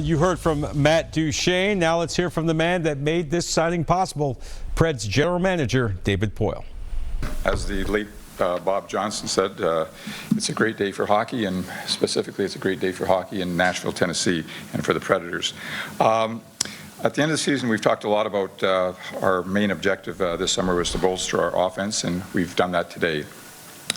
You heard from Matt Duchene. Now let's hear from the man that made this signing possible, Preds general manager David Poile. As the late Bob Johnson said, it's a great day for hockey, and specifically it's a great day for hockey in Nashville, Tennessee, and for the Predators. At the end of the season, we've talked a lot about our main objective this summer was to bolster our offense, and we've done that today.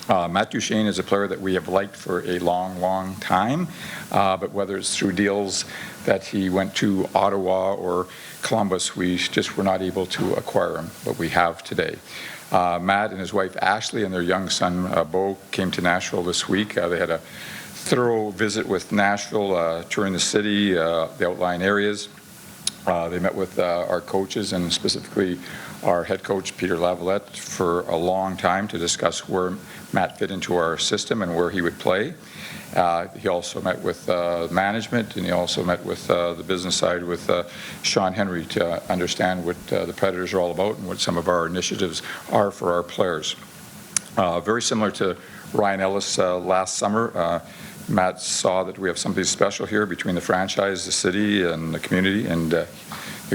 Matt Duchene is a player that we have liked for a long time, but whether it's through deals that he went to Ottawa or Columbus, we just were not able to acquire him, but we have today. Matt and his wife Ashley and their young son Bo came to Nashville this week. They had a thorough visit with Nashville, touring the city, the outlying areas. They met with our coaches and specifically our head coach Peter Lavalette for a long time to discuss where Matt fit into our system and where he would play. He also met with management, and he also met with the business side with Sean Henry to understand what the Predators are all about and what some of our initiatives are for our players. Very similar to Ryan Ellis last summer. Matt saw that we have something special here between the franchise, the city, and the community, and the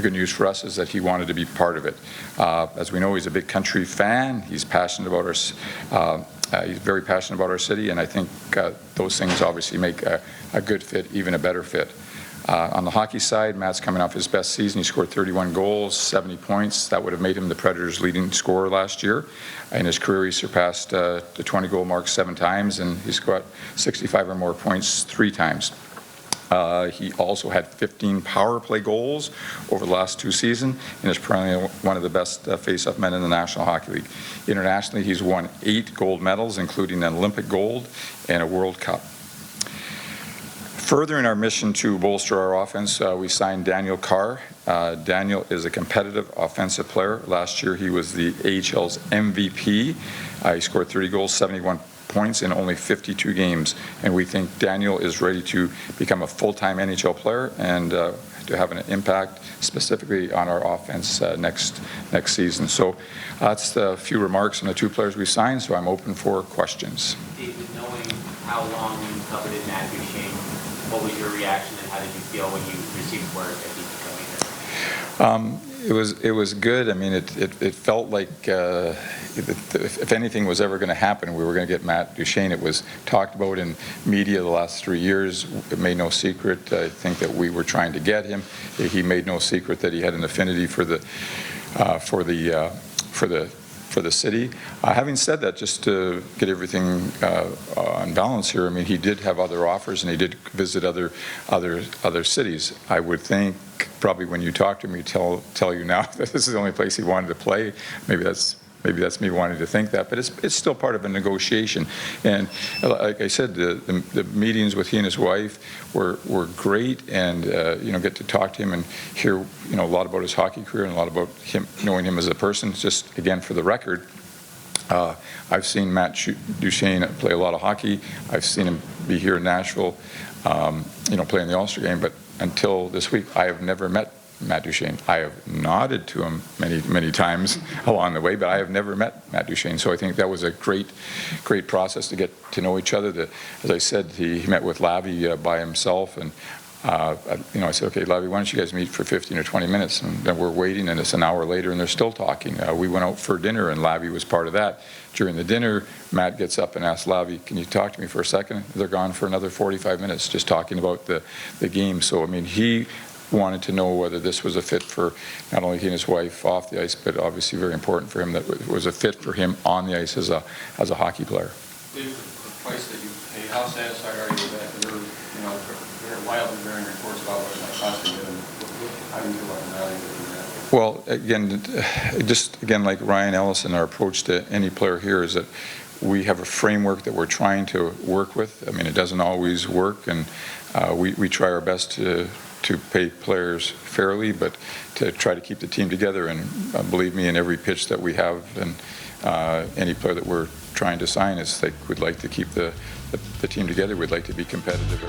good news for us is that he wanted to be part of it. As we know, he's a big country fan. He's passionate about he's very passionate about our city, and I think those things obviously make a good fit, even a better fit. On the hockey side, Matt's coming off his best season. He scored 31 goals, 70 points. That would have made him the Predators' leading scorer last year. In his career, he surpassed the 20-goal mark 7 times, and he's got 65 or more points 3 times. He also had 15 power play goals over the last 2 seasons and is probably one of the best face-off men in the National Hockey League. Internationally, he's won 8 gold medals, including an Olympic gold and a World Cup. Furthering our mission to bolster our offense, we signed Daniel Carr. Daniel is a competitive offensive player. Last year, he was the AHL's MVP. He scored 30 goals, 71 points in only 52 games, and we think Daniel is ready to become a full-time NHL player and to have an impact specifically on our offense next season. So that's a few remarks on the 2 players we signed, so I'm open for questions. David, knowing how long you coveted Matt Duchene, what was your reaction and how did you feel when you received word that he was coming here? It was good. I mean, it felt like if anything was ever going to happen, we were going to get Matt Duchene. It was talked about in media the last 3 years. It made no secret, I think, that we were trying to get him. He made no secret that he had an affinity for the city. Having said that, just to get everything on balance here, I mean, he did have other offers and he did visit other cities. I would think probably when you talk to him, he'd tell you now that this is the only place he wanted to play. Maybe that's me wanting to think that, but it's still part of a negotiation. And like I said, the meetings with he and his wife were great, and get to talk to him and hear a lot about his hockey career and a lot about him, knowing him as a person. Just again for the record, I've seen Matt Duchene play a lot of hockey. I've seen him be here in Nashville, play in the All-Star game. But until this week, I have never met Matt Duchene. I have nodded to him many times along the way, but I have never met Matt Duchene. So I think that was a great process to get to know each other. As I said, he met with Lavi by himself, and I said, okay, Lavi, why don't you guys meet for 15 or 20 minutes? And then we're waiting, and it's an hour later, and they're still talking. We went out for dinner, and Lavi was part of that. During the dinner, Matt gets up and asks Lavi, can you talk to me for a second? They're gone for another 45 minutes just talking about the game. So, I mean, he wanted to know whether this was a fit for not only he and his wife off the ice, but obviously very important for him that it was a fit for him on the ice as a hockey player. The price that you paid, how satisfied are you with that? There were wildly varying reports about what it might cost you, and how do you feel about the value of that? Well, again, like Ryan Ellison, our approach to any player here is that we have a framework that we're trying to work with. I mean, it doesn't always work, and we try our best to pay players fairly, but to try to keep the team together. And believe me, in every pitch that we have, and any player that we're trying to sign is like we'd like to keep the team together. We'd like to be competitive.